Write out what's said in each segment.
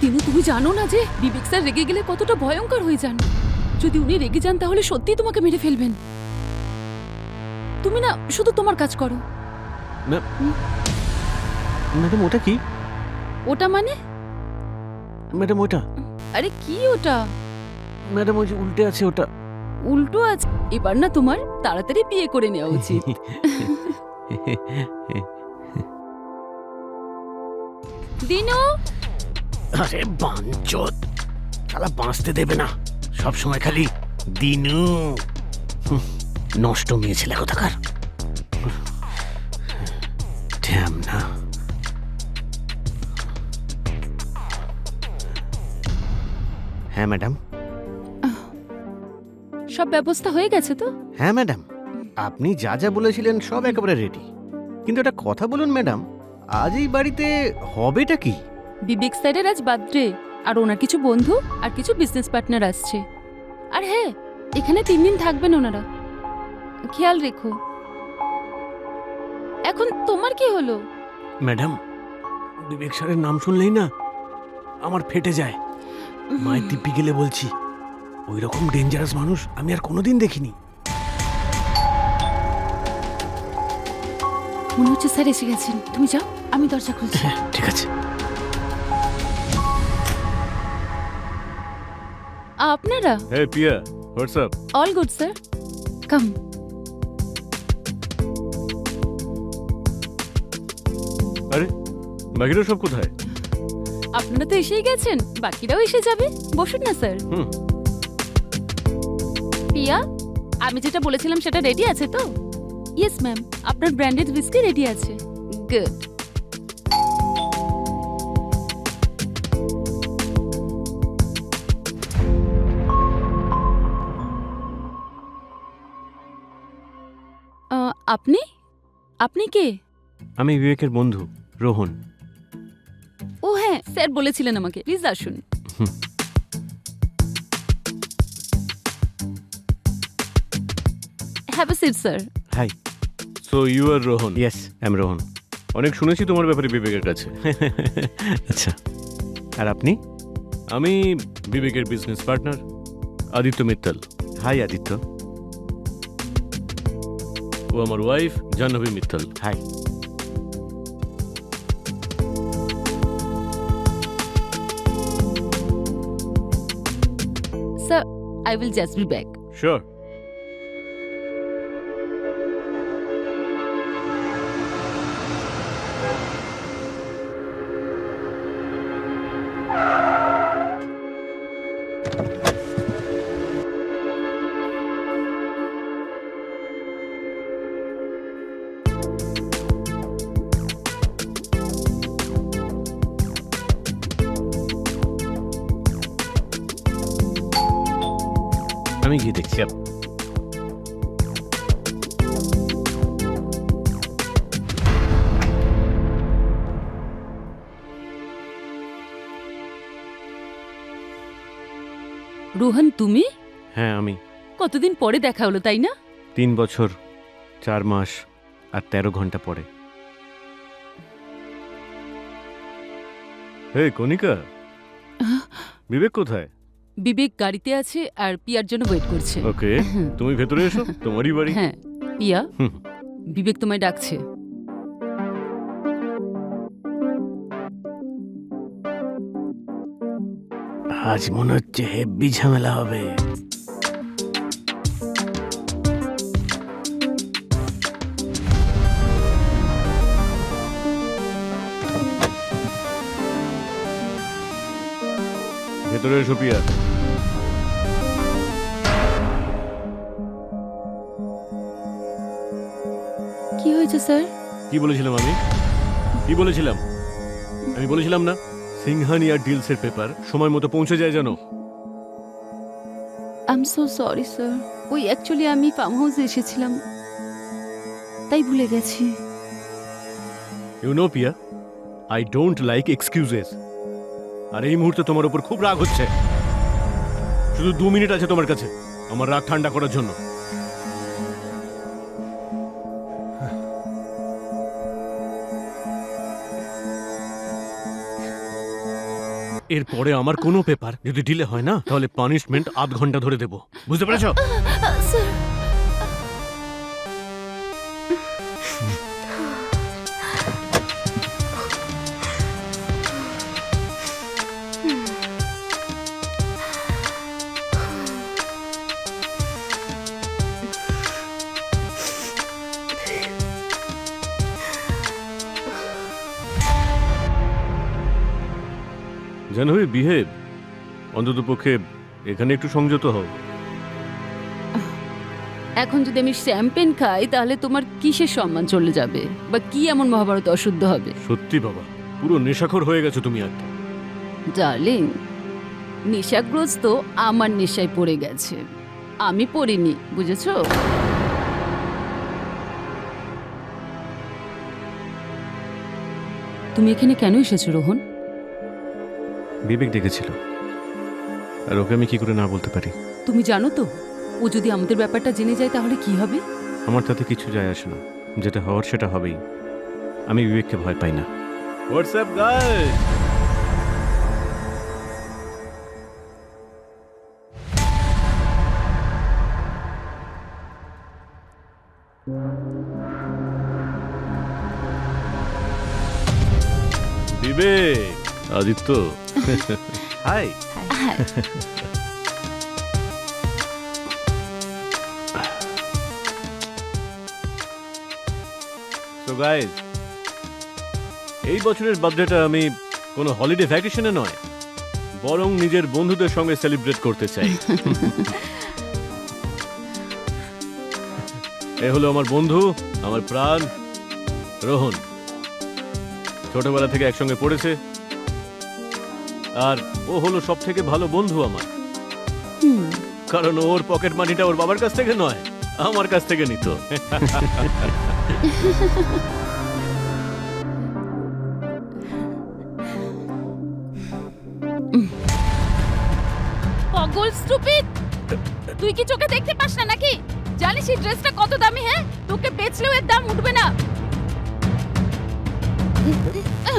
দিনু, তুমি জানো না যে বিবেক স্যার রেগে গেলে কতটা ভয়ঙ্কর হয়ে যান। যদি উনি রেগে যান তাহলে সত্যিই তোমাকে মেরে ফেলবেন। তুমি না শুধু তোমার কাজ করো। ম্যাডাম ওটা কি? ওটা মানে? ম্যাডাম ওটা, আরে কি ওটা? ম্যাডাম ওই যে উল্টে আছে ওটা। উল্টো আছে? এবার না তোমার তাড়াতাড়ি বিয়ে করে নেওয়া উচিত। দিনু, আরে বাঞ্চোত, শালা বাঁচতে দেবে না, সব সময় খালি দিনু। নষ্ট মেয়ে ছেলে কোথাকার। ড্যাম না। হ্যাঁ ম্যাডাম। সব ব্যবস্থা হয়ে গেছে তো? হ্যাঁ ম্যাডাম, আপনি যা যা বলেছিলেন সব একেবারে রেডি। কিন্তু একটা কথা বলুন ম্যাডাম, আজ এই বাড়িতে হবেটা কি? বিবেক স্যারের আজ বার্থডে, আর ওনার কিছু বন্ধু আর কিছু বিজনেস পার্টনার আসছে। আর হ্যাঁ, এখানে 3 দিন থাকবেন ওনারা, খেয়াল রেখো। এখন তোমার কি হলো? ম্যাডাম, বিবেক স্যারের নাম শুনলেই না আমার ফেটে যায়। মায়ের দিব্যি গেলে বলছি, ওই রকম ডেঞ্জারাস মানুষ আমি আর কোনোদিন দেখিনি। মনে হচ্ছে স্যার এসে গেছেন, তুমি যাও, আমি দরজা খুলছি। হ্যাঁ ঠিক আছে। আপনারা? Hey Pia, what's up? All good sir, come. আরে বাকিরা সব কোথায়? আপনারা তো এসেই গেছেন, বাকিরাও এসে যাবে। বসুন না স্যার। হুম। পিয়া, আমি যেটা বলেছিলাম সেটা রেডি আছে তো? ইয়েস ম্যাম, আপনার ব্র্যান্ডেড হুইস্কি রেডি আছে। গুড। আপনি আপনি কে? আমি বিবেকের বন্ধু রোহন। ও হ্যাঁ, স্যার বলেছিলেন আমাকে। প্লিজ আসুন। Have a seat sir. Hi. So you are Rohan. Yes, I am Rohan. অনেক শুনেছি তোমার ব্যাপারে বিবেকের কাছে। আচ্ছা, আর আপনি? আমি বিবেকের business partner Aditya Mittal. Hi Aditya. ও আমার wife Jahnavi Mittal. Hi. Sir, I will just be back. Sure. আমি গিয়ে দেখছি। রোহন, তুমি? হ্যাঁ আমি। কতদিন পরে দেখা হলো, তাই না? 3 বছর 4 মাস আর 13 ঘন্টা পরে। হে কণিকা, বিবেক কোথায়? বিবেক গাড়িতে আছে আর পিয়ার জন্য ওয়েট করছে। ওকে, তুমি ভেতরে এসো, তোমারই বাড়ি। হ্যাঁ পিয়া, হুম। বিবেক তোমায় ডাকছে। আজ মনে হচ্ছে হেব্বি ঝামেলা হবে। ভেতরে এসো পিয়া। কি হয়েছে স্যার? কি বলেছিলাম আমি? কি বলেছিলাম? আমি বলেছিলাম না সিংহানিয়া ডিলসের পেপার সময় মতো পৌঁছে যায় যেন। I am so sorry sir. ওই অ্যাকচুয়ালি আমি ফার্ম হাউসে এসেছিলাম, তাই ভুলে গেছি। You know Pia, I don't like excuses. আর এই মুহূর্তে তোমার উপর খুব রাগ হচ্ছে। শুধু 2 মিনিট আছে তোমার কাছে আমার রাগ ঠান্ডা করার জন্য। এরপরে আমার কোনো পেপার যদি ডিলে হয় না তাহলে পানিশমেন্ট আধ ঘন্টা ধরে দেবো, বুঝতে পেরেছো? Sir, Jahnavi, behave. অন্তত পক্ষে এখানে একটু সংযত হও। এখন যদি আমি শ্যাম্পেন খাই তাহলে তোমার কিসের সম্মান চলে যাবে, বা কি এমন মহাভারত অশুদ্ধ হবে? সত্যি বাবা, পুরো নেশাখোর হয়ে গেছো তুমি একটা। ডার্লিং, নেশাগ্রস্ত আমার নেশায় পড়ে গেছে, আমি পড়িনি, বুঝেছো? তুমি এখানে কেন এসেছো রোহন? বিবেক ডেকেছিল, আর ওকে আমি কি করে না বলতে পারি? তুমি জানো তো ও যদি আমাদের ব্যাপারটা জেনে যায় তাহলে কি হবে? আমার তাতে কিছু যায় আসে না, যেটা হওয়ার সেটা হবেই। আমি বিবেককে ভয় পাই না। হোয়াটসঅ্যাপ গাইস, বিবেক, আদিত্য, হাই। সো গাইস, এই বছরের বার্থডেটা আমি কোনো হলিডে ভ্যাকেশনে নয়, বরং নিজের বন্ধুদের সঙ্গে সেলিব্রেট করতে চাই। এ হলো আমার বন্ধু, আমার প্রাণ, রোহন। ছোটবেলা থেকে একসঙ্গে পড়েছে, আর ও হলো সব থেকে ভালো বন্ধু আমার, হুম, কারণ ওর পকেট মানিটা ওর বাবার কাছ থেকে নয়, আমার কাছ থেকে নিত। পাগল, স্টুপিড! তুই কি চোখে দেখতে পাস না নাকি? জানিস এই ড্রেসটা কত দামি? হ্যাঁ, তোকে বেচলেও এর দাম উঠবে না।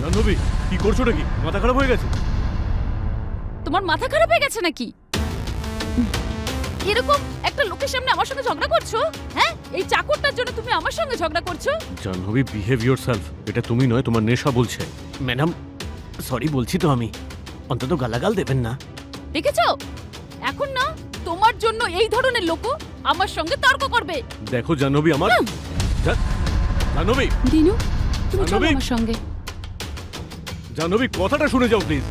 জাহ্নবী, কি করছো নাকি? মাথা খারাপ হয়ে গেছে? তোমার মাথা খারাপ হয়ে গেছে নাকি? এরকম একটা লোকের সামনে আমার সঙ্গে ঝগড়া করছো? হ্যাঁ, এই চাকরটার জন্য তুমি আমার সঙ্গে ঝগড়া করছো? Jahnavi, behave yourself. এটা তুমি নয়, তোমার নেশা বলছে। ম্যাডাম, সরি বলছি তো আমি, অন্তত গালাগাল দেবেন না। দেখেছো, এখন না তোমার জন্য এই ধরনের লোকও আমার সঙ্গে তর্ক করবে। দেখো জাহ্নবী, আমার জাহ্নবী, দিনু, তুমি চলো জাহ্নবী! আমার সঙ্গে। জাহ্নবী, কথাটা শুনে যাও প্লিজ।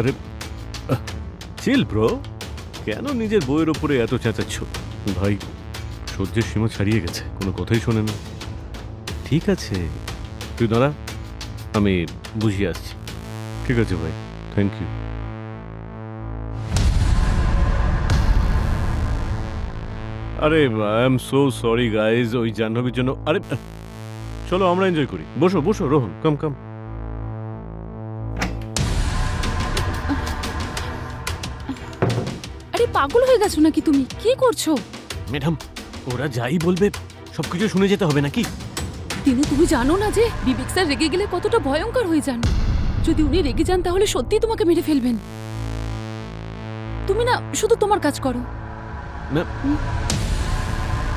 আরে চিল ব্রো, কেন নিজের বইয়ের উপরে এত চেঁচাচ্ছ? ভাই সহ্যের সীমা ছাড়িয়ে গেছে, কোনো কথাই শোনে না। ঠিক আছে, তুই দাঁড়া, আমি বুঝিয়ে আসছি। ঠিক আছে ভাই, থ্যাংক ইউ। আরে I am so sorry guys, ওই জাহ্নবীর জন্য। আরে চলো আমরা এনজয় করি। বসো বসো রোহন, কাম কাম। আরে পাগল হয়ে গেছো নাকি তুমি? কি করছো? ম্যাডাম, ওরা যাই বলবে সবকিছু শুনে যেতে হবে নাকি? দিনু, তুমি জানো না যে বিবেক স্যার রেগে গেলে কতটা ভয়ঙ্কর হয়ে যান? যদি উনি রেগে যান তাহলে সত্যিই তোমাকে মেরে ফেলবেন। তুমি না শুধু তোমার কাজ করো।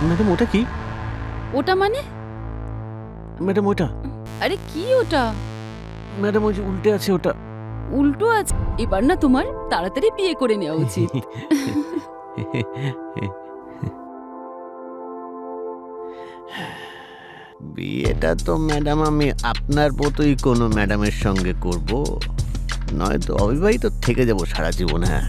ম্যাডাম, ওটা কি? ওটা মানে? ম্যাডাম ওটা, আরে কি ওটা? ম্যাডাম ওই যে উল্টে আছে ওটা। উল্টো আছে? এবার না তোমার তাড়াতাড়ি বিয়ে করে নেওয়া উচিত। বিয়েটা তো ম্যাডাম আমি আপনার মতোই কোনো ম্যাডামের সঙ্গে করব, নয়তো অবিবাহিত থেকে যাব সারা জীবন। হ্যাঁ,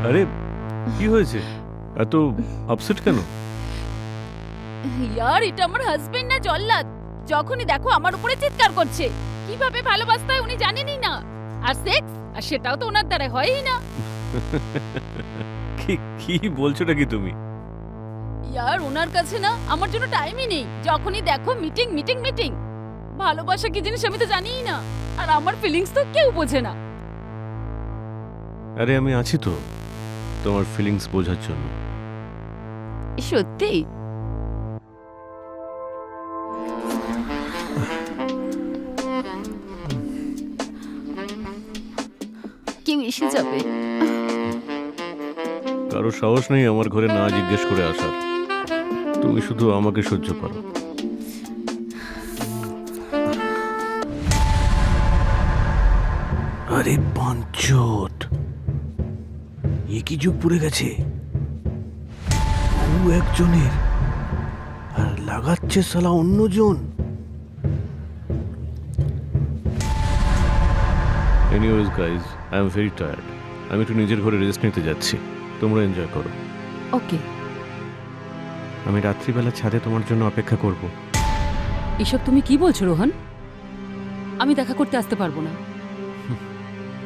আরে কি হয়েছে, এত আপসেট কেন? ইয়ার, এটা আমার হাজবেন্ড না জল্লাদ। যখনই দেখো আমার উপরে চিৎকার করছে। কিভাবে ভালোবাসতে হয় উনি জানেনই না, আর সেক্স, আর সেটাও তো ওনার দ্বারা হয়ই না। কি কি বলছো নাকি তুমি? ইয়ার, ওনার কাছে না আমার জন্য টাইমই নেই। যখনই দেখো মিটিং মিটিং মিটিং। ভালোবাসা কি জিনিস আমি তো জানিই না, আর আমার ফিলিংস তো কেউ বোঝে না। আরে আমি আছি তো তোমার ফিলিংস বোঝার জন্য। সত্যি? কেউ এসে যাবে। কারো সাহস নেই আমার ঘরে না জিজ্ঞেস করে আসার। তুমি শুধু আমাকে সহ্য করো। আরে পাঞ্চত, এ কি যুগ পড়ে গেছে? ও একজনের আর লাগাচ্ছে সালা অন্যজন। Anyways guys, I am very tired. আমি একটু নিজের ঘরে রেস্ট নিতে যাচ্ছি, তোমরা এনজয় করো। ওকে। আমি রাত্রিবেলা ছাদে তোমার জন্য অপেক্ষা করব। এসব তুমি কি বলছো রোহন? আমি দেখা করতে আসতে পারবো না।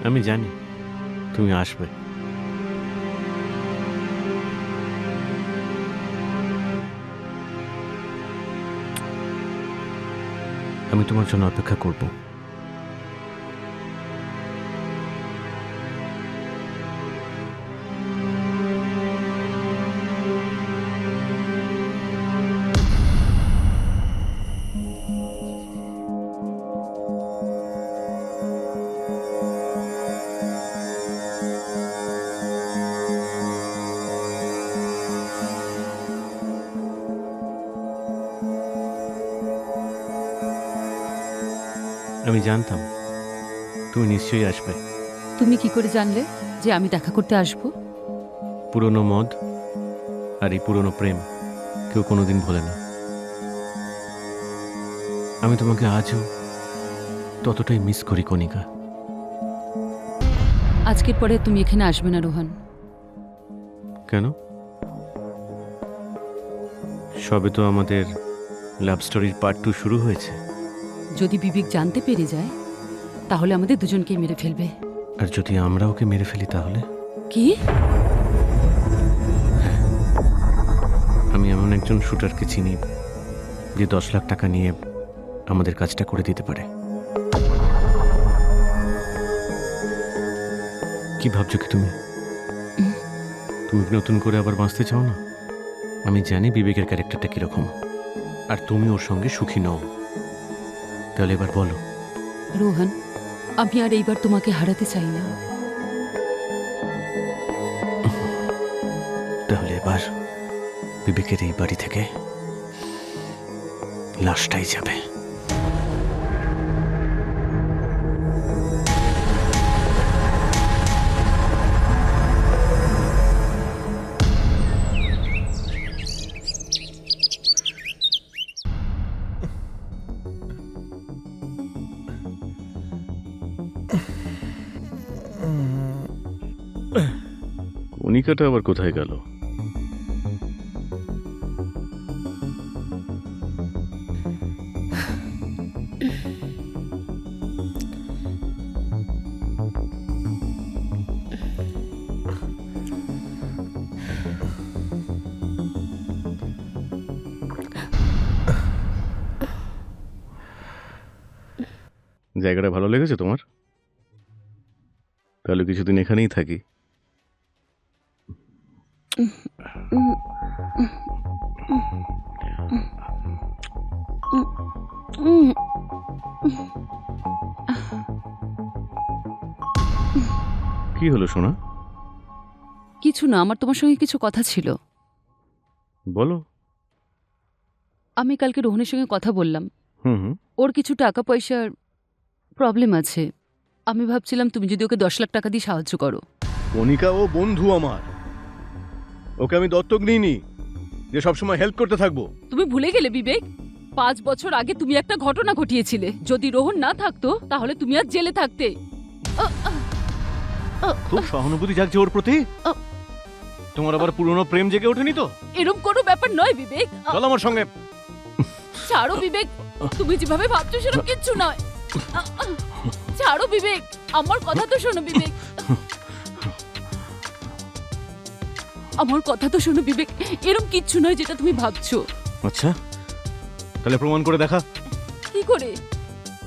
আমি জানি তুমি আসবে। আমি তোমার জন্য অপেক্ষা করব। আমি জানতাম তুমি নিশ্চয়ই আসবে। তুমি কি করে জানলে যে আমি দেখা করতে আসবো? পুরনো মদ আর এই পুরনো প্রেম কেউ কোনোদিন ভোলে না। আমি তোমাকে আজও ততটাই মিস করি কণিকা। আজকের পরে তুমি এখানে আসবে না রোহন। কেন? সবে তো আমাদের লাভ স্টোরির পার্ট 2 শুরু হয়েছে। যদি বিবেক জানতে পেরে যায় তাহলে আমাদের দুজনকেই মেরে ফেলবে। আর যদি আমরা ওকে মেরে ফেলি তাহলে? কি? আমি এমন একজন শুটারকে চিনি যে 10 লাখ টাকা নিয়ে আমাদের কাজটা করে দিতে পারে। কি ভাবছো কি তুমি? তুমি নতুন করে আবার বাঁচতে চাও না? আমি জানি বিবেকের ক্যারেক্টারটা কিরকম, আর তুমি ওর সঙ্গে সুখী নও। তাহলে এবার বলো। রোহন, আমি আর এইবার তোমাকে হারাতে চাই না। তাহলে এবার বিবেকের এই বাড়ি থেকে লাশটাই যাবে। কণিকাটা আবার কোথায় গেল? জায়গাটা ভালো লেগেছে তোমার? তাহলে কিছুদিন এখানেই থাকি। কি হলো সোনা? কিছু না, আমার তোমার সঙ্গে কিছু কথা ছিল। বলো। আমি কালকে রোহনের সঙ্গে কথা বললাম। হুম হুম। ওর কিছু টাকা পয়সার প্রবলেম আছে। আমি ভাবছিলাম তুমি যদি ওকে 10 লাখ টাকা দিয়ে সাহায্য করো। কণিকা ও বন্ধু আমার, ওকে আমি দত্তক নিইনি যে সবসময় হেল্প করতে থাকবো। তুমি ভুলে গেলে বিবেক, 5 বছর আগে তুমি একটা ঘটনা ঘটিয়েছিলে। যদি রোহন না থাকতো তাহলে তুমি আর জেলে থাকতে। খুব সহানুভূতি জাগছে ওর প্রতি। তোমার আবার পুরনো প্রেম জেগে ওঠেনি তো? এরকম কোনো ব্যাপার নয় বিবেক। চলো আমার সঙ্গে। ছাড়ো বিবেক, তুমি যেভাবে ভাবছো সেরকম কিচ্ছু নয়। ছাড়ো বিবেক, আমার কথা তো শোনো বিবেক। আমার কথা তো শোনো বিবেক, এরকম কিচ্ছু নয় যেটা তুমি ভাবছো। আচ্ছা, তাহলে প্রমাণ করে দেখা। কি করে?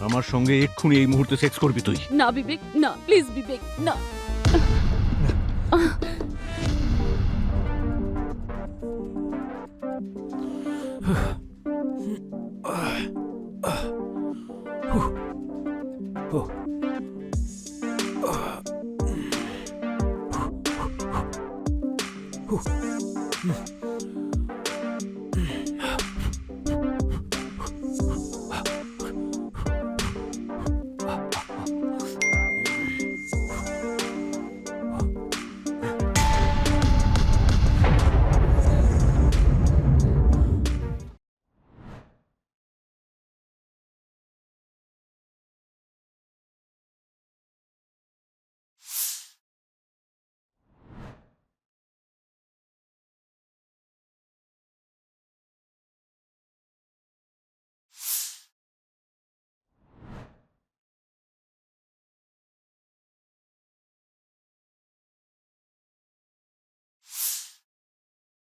আমার সঙ্গে এক্ষুনি এই মুহূর্তে সেক্স করবি তুই। না বিবেক, না প্লিজ বিবেক, না।